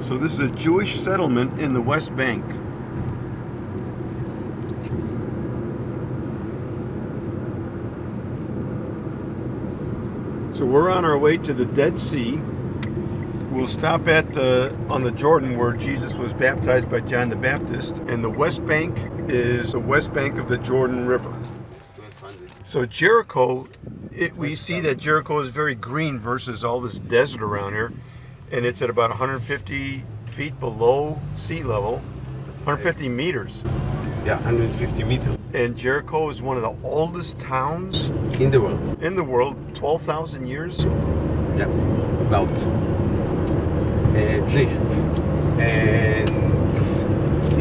So this is a Jewish settlement in the West Bank. So we're on our way to the Dead Sea. We'll stop at on the Jordan where Jesus was baptized by John the Baptist, and the West Bank is the west bank of the Jordan River. So Jericho, we see that Jericho is very green versus all this desert around here, and it's at about 150 feet below sea level, 150 meters. Yeah, 150 meters. And Jericho is one of the oldest towns In the world. in the world, 12,000 years. Yeah, about. At least. And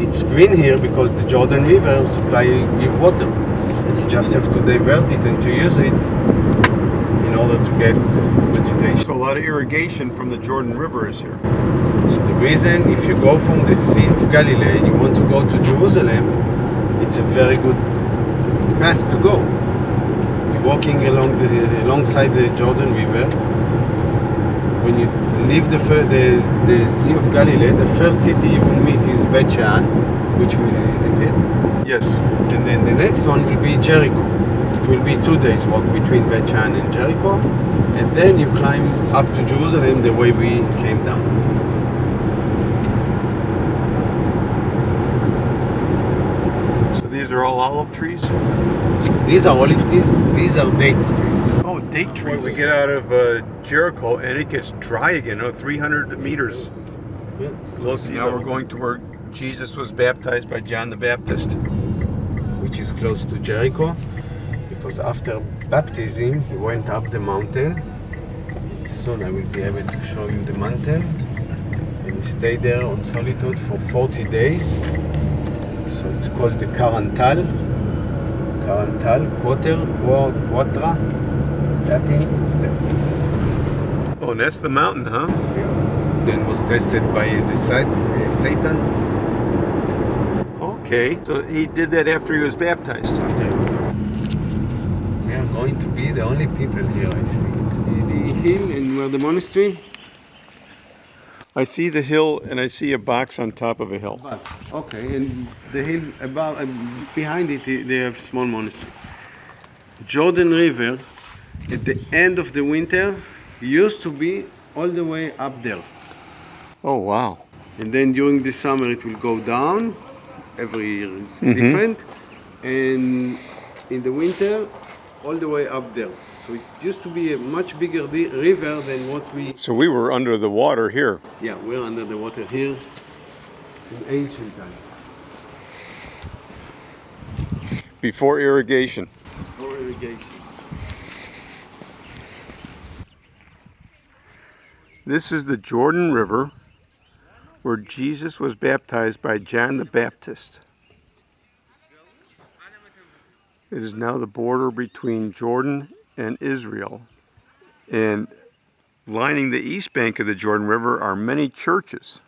it's green here because the Jordan River give water. And you just have to divert it and to use it in order to get vegetation. So a lot of irrigation from the Jordan River is here. So the reason, if you go from the Sea of Galilee and you want to go to Jerusalem, it's a very good path to go. Walking alongside the Jordan River, when you leave the Sea of Galilee, the first city you will meet is Beit Shean, which we visited. Yes. And then the next one will be Jericho. It will be 2 days walk between Beit Shean and Jericho, and then you climb up to Jerusalem the way we came down. So these are all olive trees? So these are olive trees, these are date trees. Oh, date trees. We get out of Jericho and it gets dry again, 300 meters. Yeah. Close. Now we're going to where Jesus was baptized by John the Baptist. Which is close to Jericho, because after baptism he went up the mountain. Soon I will be able to show you the mountain. And he stayed there on solitude for 40 days. So it's called the Karantal, Quatra, Latin, it's there. Oh, and that's the mountain, huh? Then was tested by the Satan. Okay, so he did that after he was baptized. After he was born. We are going to be the only people here, I think. The hill and where the monastery. I see the hill and I see a box on top of a hill. Okay, and the hill above, behind it, they have small monastery. Jordan River, at the end of the winter, used to be all the way up there. Oh, wow. And then during the summer, it will go down. Every year is different. And in the winter, all the way up there. So it used to be a much bigger river than what we... So we were under the water here. Yeah, we're under the water here in ancient times. Before irrigation. For irrigation. This is the Jordan River where Jesus was baptized by John the Baptist. It is now the border between Jordan and Israel. And lining the east bank of the Jordan River are many churches.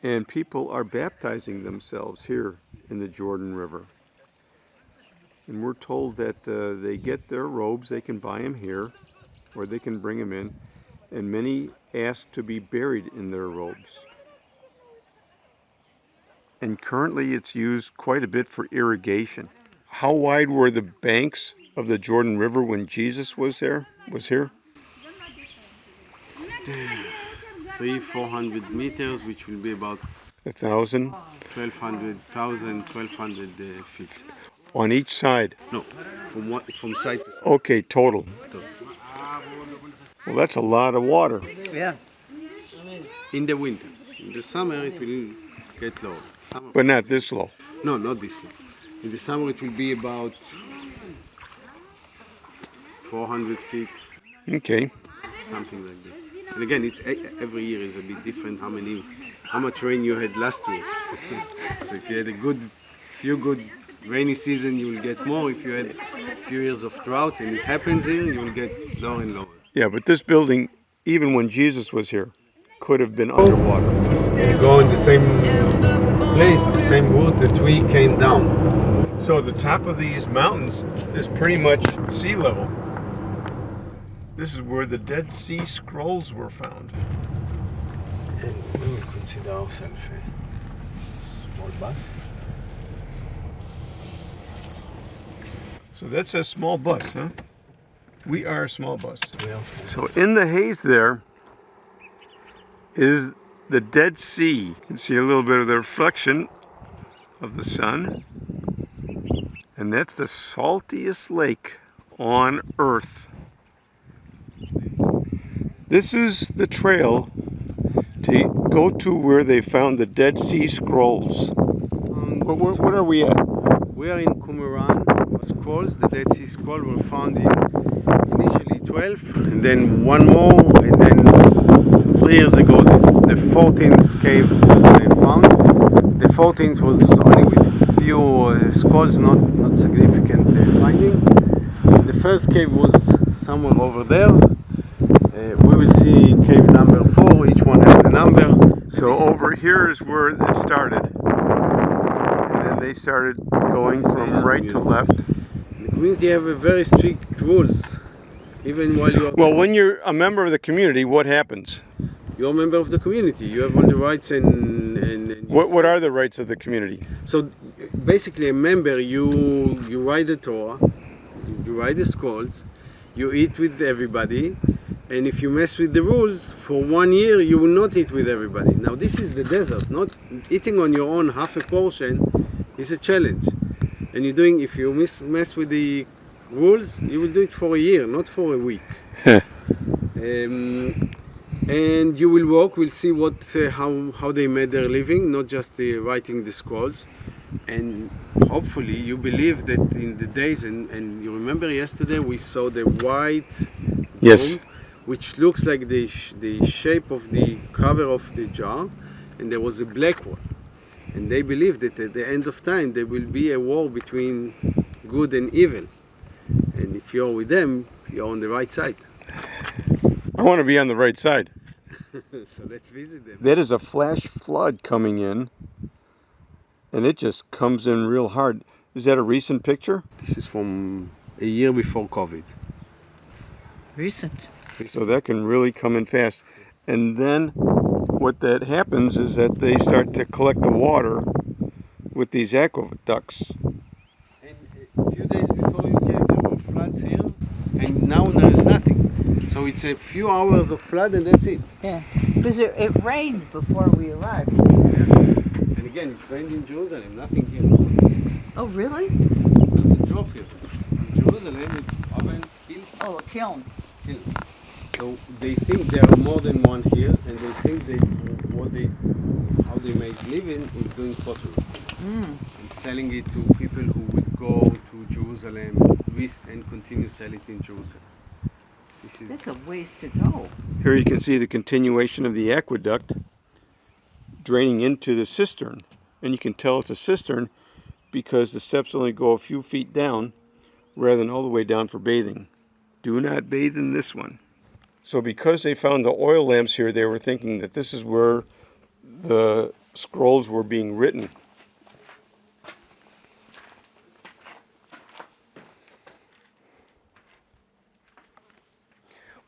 And people are baptizing themselves here in the Jordan River. And we're told that they get their robes, they can buy them here, or they can bring them in, and many ask to be buried in their robes. And currently it's used quite a bit for irrigation. How wide were the banks of the Jordan River when Jesus was here? 300-400 meters, which will be about 1,000 1,200 feet. on each side. No, from side to side. Okay, total. Well, that's a lot of water. Yeah. In the winter. In the summer, it will get lower. Summer. But not this low. No, not this low. In the summer, it will be about 400 feet, Okay. something like that. And again, it's every year is a bit different. How much rain you had last year? So if you had few good rainy season, you will get more. If you had a few years of drought and it happens here, you will get lower and lower. Yeah, but this building, even when Jesus was here, could have been underwater. You go in the same place the same route that we came down. So the top of these mountains is pretty much sea level. This is where the Dead Sea Scrolls were found. And we will consider ourselves a small bus. So that's a small bus, huh? We are a small bus. We are small So bus. in the haze there is the Dead Sea. You can see a little bit of the reflection of the sun. And that's the saltiest lake on Earth. This is the trail to go to where they found the Dead Sea Scrolls. What are we at? We are in Qumran. Scrolls, the Dead Sea Scrolls were found in initially 12, and then one more, and then 3 years ago the 14th cave was found. The 14th was only with few scrolls, not significant finding. The first cave was somewhere over there. We will see cave number 4, each one has a number. So over here is where it started. And then they started going from right to left. The community have a very strict rules, even while you are... Well, when you're a member of the community, what happens? You're a member of the community. You have all the rights and What are the rights of the community? So basically, a member, you write the Torah, you write the scrolls, you eat with everybody, and if you mess with the rules, for 1 year you will not eat with everybody. Now this is the desert. Not eating on your own half a portion is a challenge. And you're doing, if you mess with the rules, you will do it for a year, not for a week. And you will walk, we'll see what how they made their living, not just writing the scrolls. And hopefully you believe that in the days, and you remember yesterday we saw the white Yes. dome, which looks like the shape of the cover of the jar, and there was a black one. And they believe that at the end of time there will be a war between good and evil. And if you're with them, you're on the right side. I want to be on the right side. So let's visit them. That is a flash flood coming in, and it just comes in real hard. Is that a recent picture? This is from a year before COVID. Recent. So that can really come in fast. And then what that happens is that they start to collect the water with these aqueducts. And a few days before you came, there were floods here, and now there is nothing. So it's a few hours of flood, and that's it. Yeah. Because it rained before we arrived. And again, it's rained in Jerusalem, nothing here. Oh, really? The drop here. In Jerusalem, it's oven, hill, Oh, a kiln. hill. So they think there are more than one here, and they think how they make living is doing pottery. And selling it to people who would go to Jerusalem, and continue sell it in Jerusalem. This is That's a ways to go. Here you can see the continuation of the aqueduct draining into the cistern. And you can tell it's a cistern because the steps only go a few feet down rather than all the way down for bathing. Do not bathe in this one. So because they found the oil lamps here, they were thinking that this is where the scrolls were being written.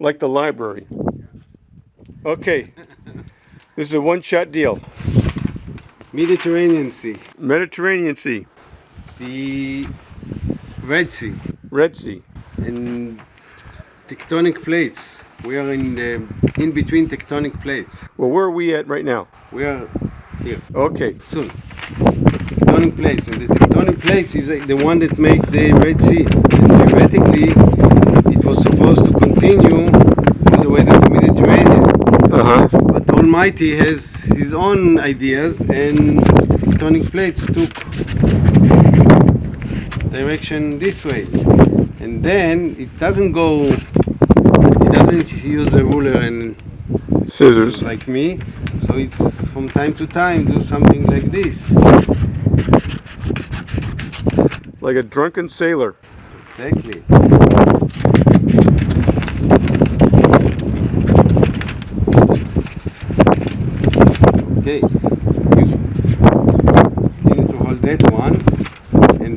Like the library. Okay, this is a one-shot deal. Mediterranean Sea, Mediterranean Sea, the Red Sea, Red Sea. and tectonic plates. We are in between tectonic plates. Well, where are we at right now? We are here Okay, soon. Tectonic plates, and the tectonic plates is the one that make the Red Sea. And theoretically, it was supposed to continue all the way to the Mediterranean. But Almighty has his own ideas, and tectonic plates took direction this way. And then it doesn't use a ruler and scissors. like me, so it's from time to time do something like this. Like a drunken sailor. Exactly. Okay.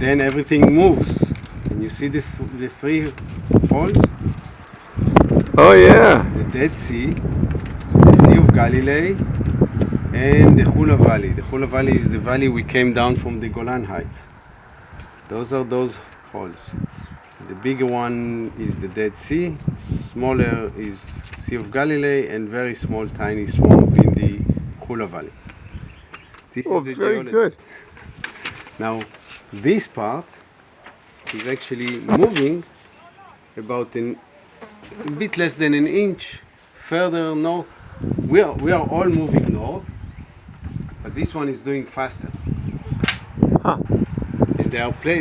then everything moves. And you see the three holes? Oh yeah. The Dead Sea, the Sea of Galilee, and the Hula Valley. The Hula Valley is the valley we came down from the Golan Heights. Those are those holes. The bigger one is the Dead Sea, smaller is Sea of Galilee, and very small, tiny swamp in the Hula Valley. This Oh, is the very geology. good. Now, this part is actually moving about a bit less than an inch further north. We are all moving north, but this one is doing faster. Huh. And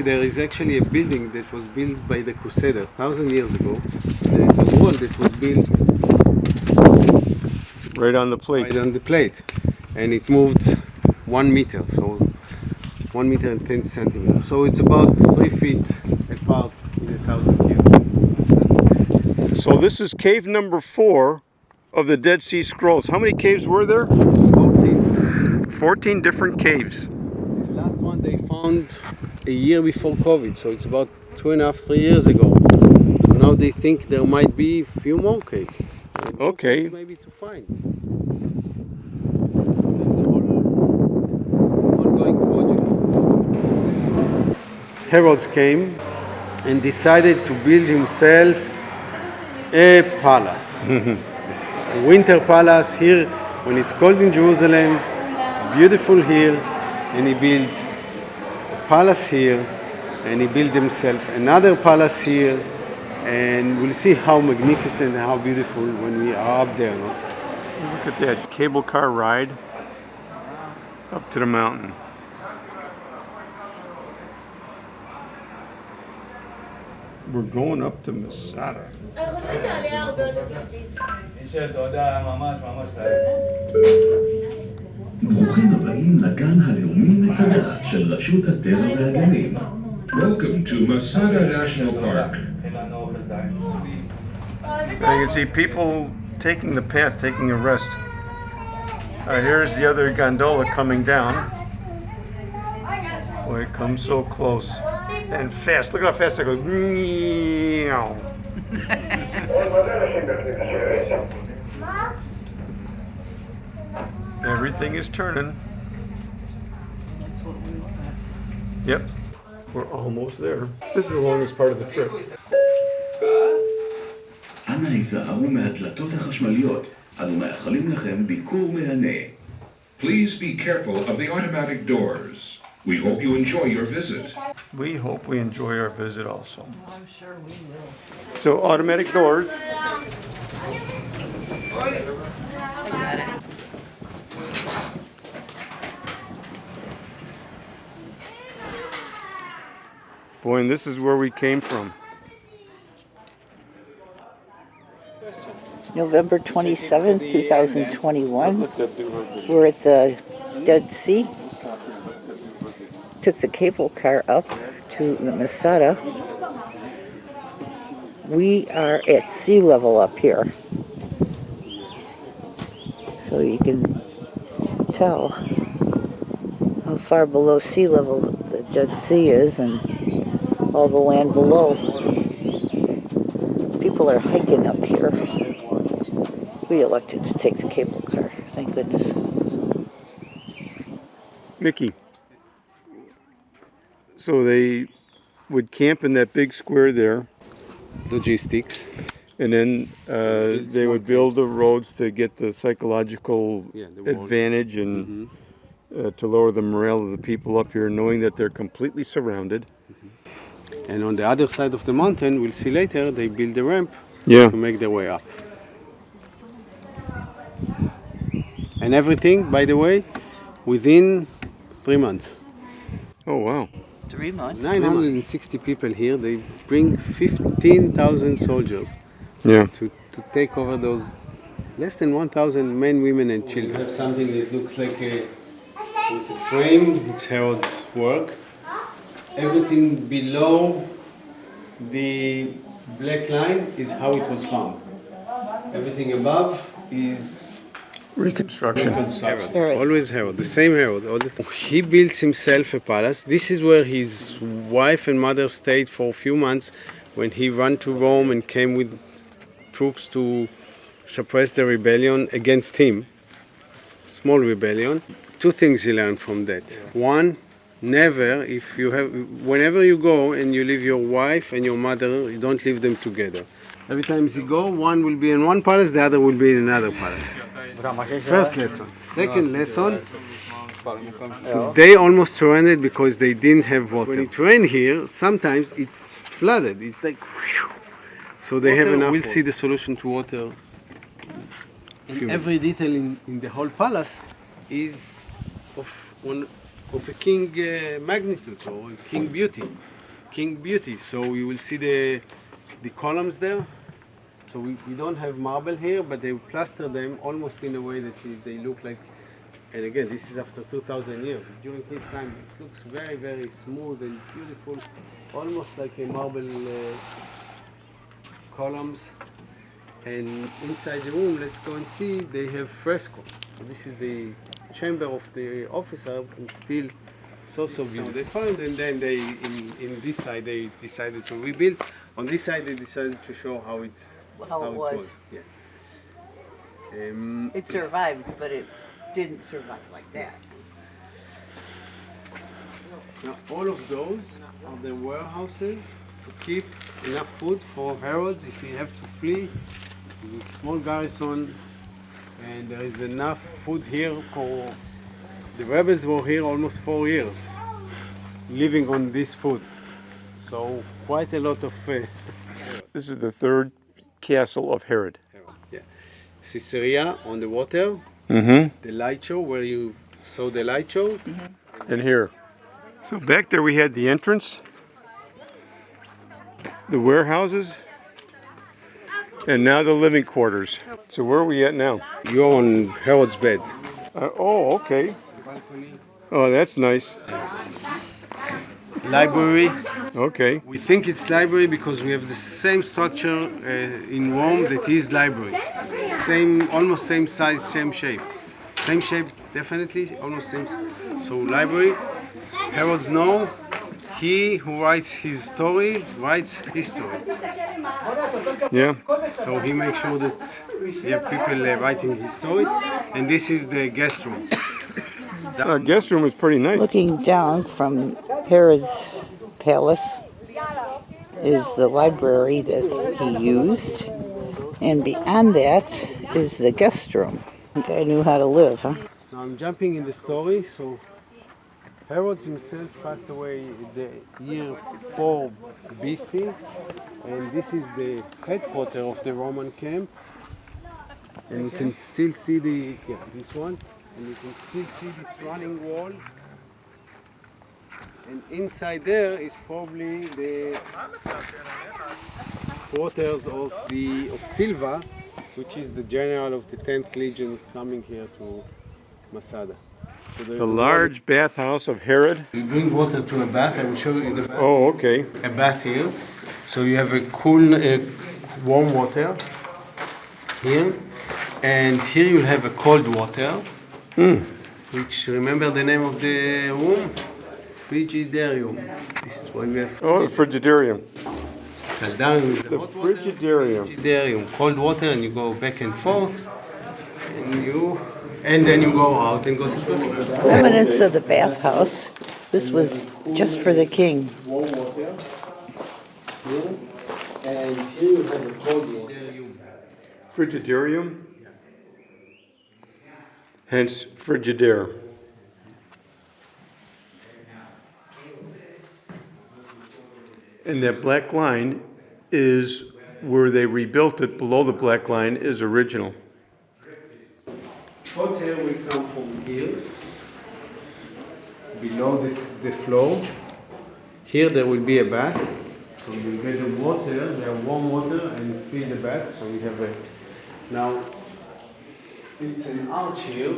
there is actually a building that was built by the Crusader 1,000 years ago. There is a wall that was built Right on the plate. right on the plate, and it moved 1 meter, so 1 meter and 10 centimeters. So it's about 3 feet apart in 1,000 years. So this is cave number 4 of the Dead Sea Scrolls. How many caves were there? 14. 14 different caves. The last one they found a year before COVID, so it's about 2.5, 3 years ago. Now they think there might be a few more caves. And more Okay. caves maybe to find. Ongoing project. Herodes came and decided to build himself a palace. A winter palace here when it's cold in Jerusalem, beautiful here, and he built a palace here, and he built himself another palace here, and we'll see how magnificent and how beautiful when we are up there. No? Look at that cable car ride up to the mountain. We're going up to Masada. ברוכים הבאים לגן הלאומי מצדה של רשות הטבע והגנים. Welcome to Masada National Park. So you can see people taking the path, taking a rest. Here's the other gondola coming down. Boy, it comes so close and fast. Look how fast it goes. Meow. Everything is turning. Yep, we're almost there. This is the longest part of the trip. אנא היזהרו מהדלתות החשמליות. אנו מאחלים לכם ביקור מהנה. Please be careful of the automatic doors. We hope you enjoy your visit. We hope we enjoy our visit also. I'm sure we will. So automatic doors. Boy, and this is where we came from. November 27th, 2021. We're at the Dead Sea. Took the cable car up to the Masada. We are at sea level up here. So you can tell how far below sea level the Dead Sea is and all the land below. People are hiking up here. We elected to take the cable car, thank goodness. Mickey. So they would camp in that big square there, Logistics. and then they would build the roads to get the psychological Yeah, the wall. advantage and to lower the morale of the people up here, knowing that they're completely surrounded. And on the other side of the mountain, we'll see later, they build a ramp Yeah. to make their way up. And everything, by the way, within 3 months. Oh, wow. 3 months. 960 people here. They bring 15,000 soldiers Yeah. to take over those less than 1,000 men, women, and children. We have something that looks like with a frame. It's Herod's work. Everything below the black line is how it was found. Everything above is Reconstruction. Herod. Always Herod, the same Herod. All the time. He built himself a palace. This is where his wife and mother stayed for a few months when he ran to Rome and came with troops to suppress the rebellion against him. Small rebellion. Two things he learned from that. One, never, whenever you go and you leave your wife and your mother, you don't leave them together. Every time you go, one will be in one palace, the other will be in another palace. First lesson. Second lesson, they almost surrendered because they didn't have water. When it rains here, sometimes it's flooded. It's like, whew. So they have enough. We'll see the solution to water. And every detail in the whole palace is of a king magnitude or king beauty. King beauty. So you will see the columns there. So we don't have marble here, but they plaster them almost in a way that they look like. And again, this is after 2,000 years. During his time, it looks very, very smooth and beautiful, almost like a marble columns. And inside the room, let's go and see, they have fresco. So this is the chamber of the officer, and still so beautiful. They found, and then they, in this side, they decided to rebuild. On this side, they decided to show how it was. Yeah. It survived, but it didn't survive like that. Now, all of those are the warehouses to keep enough food for Herods if he have to flee. With a small garrison, and there is enough food here for the rebels were here almost 4 years, living on this food. So quite a lot of. This is the third castle of Herod. Yeah, Caesarea on the water. Mm-hmm. The light show where you saw the light show. And here. So back there we had the entrance, the warehouses, and now the living quarters. So where are we at now? You're on Herod's bed. Oh, okay. Oh, that's nice. Library. Okay. We think it's library because we have the same structure in Rome that is library. Same, almost same size, same shape. Same shape, definitely, almost same. So library. Herods know, he who writes his story writes history. Yeah. So he makes sure that you have people writing his story. And this is the guest room. Guest room is pretty nice. Looking down from Herod's palace is the library that he used, and beyond that is the guest room. The guy knew how to live, huh? Now I'm jumping in the story. So Herod himself passed away the year 4 BC, and this is the headquarters of the Roman camp. And you can still see this one, and you can still see this running wall. And inside there is probably the quarters of Silva, which is the general of the 10th Legion, is coming here to Masada. So The large bathhouse of Herod. We bring water to a bath. I will show you the bath. Oh, okay. A bath here. So you have a cool, warm water here, and here you'll have a cold water. Which, remember the name of the room? Frigidarium. This is why we have. Oh, the frigidarium. Caldarium is the hot water. Frigidarium. Frigidarium, cold water, and you go back and forth, and then you go out and go someplace. Remnants of the bathhouse. This was just for the king. Warm water here, and here you have a cold water. Frigidarium. Hence Frigidaire. And that black line is where they rebuilt it. Below the black line is original. Hot air will come from here, below the floor. Here there will be a bath, so you get the water, the warm water, and fill the bath. So we have now it's an arch here,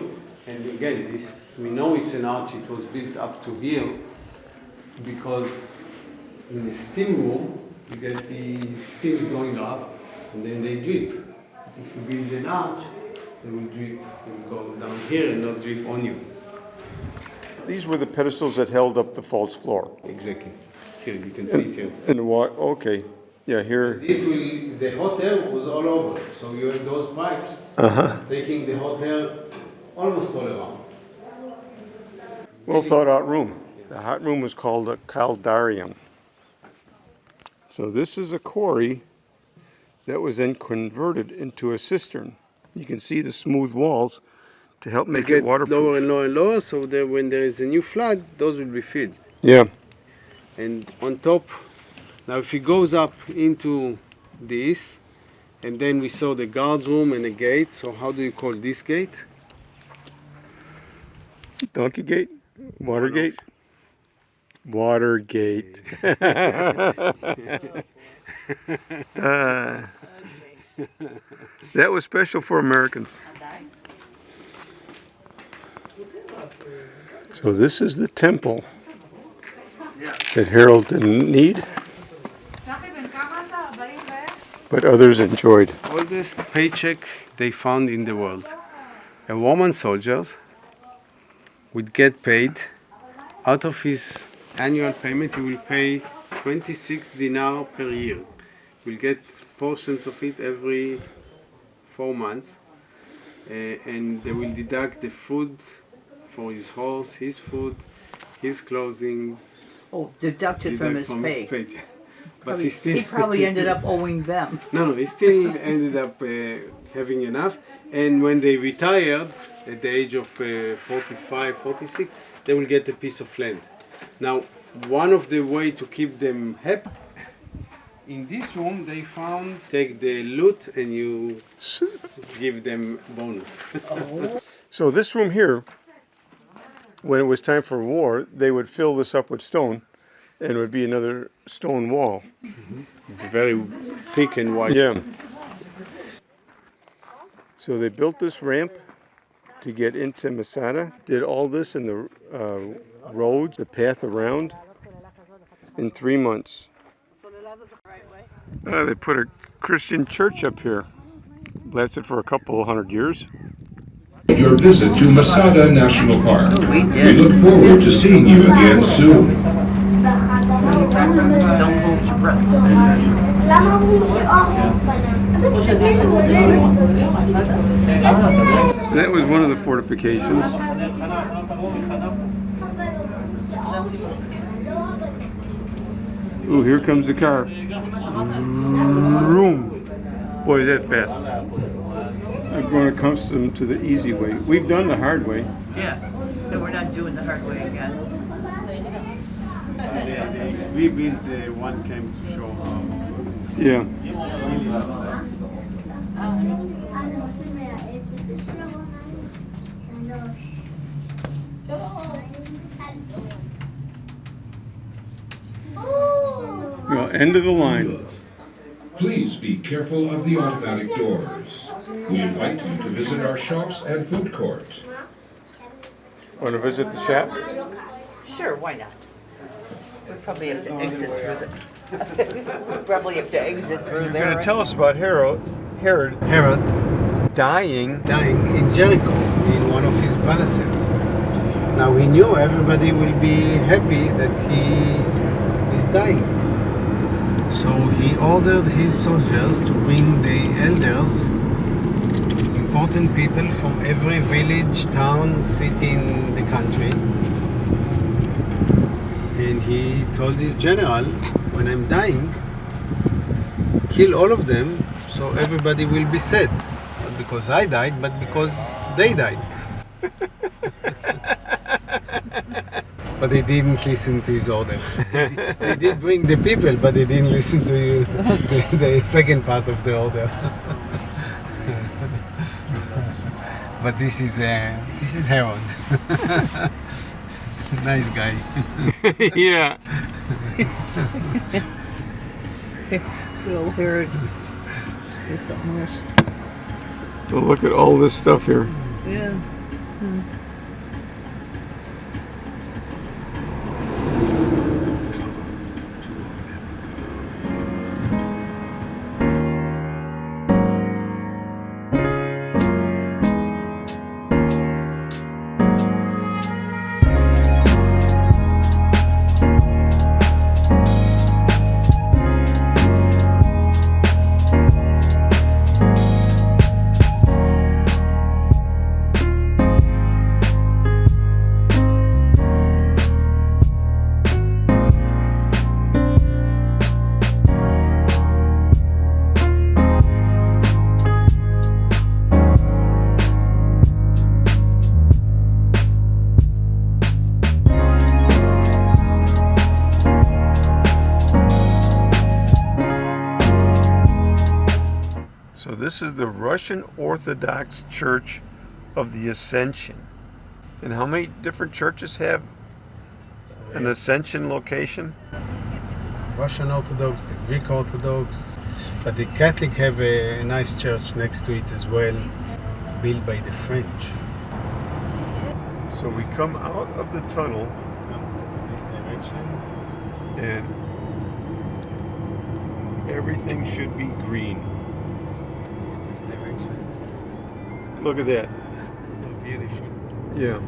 and again we know it's an arch. It was built up to here because in the steam room you get the steams going up, and then they drip. If you build an arch, they will drip, they will go down here and not drip on you. These were the pedestals that held up the false floor. Exactly. Here, you can see it here. And what? Okay. Yeah, here. This will, the hot air was all over. So you have those pipes taking the hot air almost all around. Well thought out room. The hot room was called a caldarium. So this is a quarry that was then converted into a cistern. You can see the smooth walls to help make it Get waterproof. lower and lower and lower, so that when there is a new flood, those will be filled. Yeah. And on top, now if it goes up into this, and then we saw the guards room and a gate, so how do you call this gate? Donkey Gate? Watergate? Watergate. That was special for Americans. So this is the temple that Harold didn't need, but others enjoyed. Oldest paycheck they found in the world. A Roman soldier would get paid, out of his annual payment he will pay 26 dinar per year. We'll get portions of it every 4 months, and they will deduct the food for his horse, his food, his clothing. Oh, deducted from his pay. Paycheck. But Probably- he still he probably ended up owing them. No, he still ended up having enough. And when they retired at the age of 45, 46, they will get a piece of land. Now, one of the way to keep them happy, in this room they found, take the loot and you give them bonus. So this room here, when it was time for war, they would fill this up with stone, and it would be another stone wall. Very thick and wide. Yeah. So they built this ramp to get into Masada, did all this in the roads, the path around, in 3 months. They put a Christian church up here. Lasted for a couple of 100 years. Your visit to Masada National Park. We We did. look forward to seeing you again soon. Don't hold your breath. למה הוא נשאר So that was one of the fortifications. Ooh, here comes the car. Vroom. Boy, is that fast. I've grown accustomed to the easy way. We've done the hard way. Yeah, no, we're not doing the hard way again. We built one camp to show how. Yeah. Well, end of the line. Please be careful of the automatic doors. We invite you to visit our shops and food court. Want to visit the shop? Sure, why not? We probably have to exit through the. We probably have to exit through You're there. going to tell us about Herod Herod dying. dying in Jericho in one of his palaces. Now he knew everybody will be happy that he is dying. So he ordered his soldiers to bring the elders, important people from every village, town, city in the country. And he told his general, when I'm dying, kill all of them so everybody will be sad. Not because I died, but because they died. But they didn't listen to his order. They did bring the people, but they didn't listen to the second part of the order. But this is Herod. Nice guy. Yeah. Good old Herod. There's something else. So look at all this stuff here. Yeah. this is the Russian Orthodox Church of the Ascension. And how many different churches have an Ascension location? Russian Orthodox, the Greek Orthodox, but the Catholic have a nice church next to it as well, built by the French. So we come out of the tunnel Come to this direction. and everything should be green. This direction. Look at that. Beautiful. Yeah.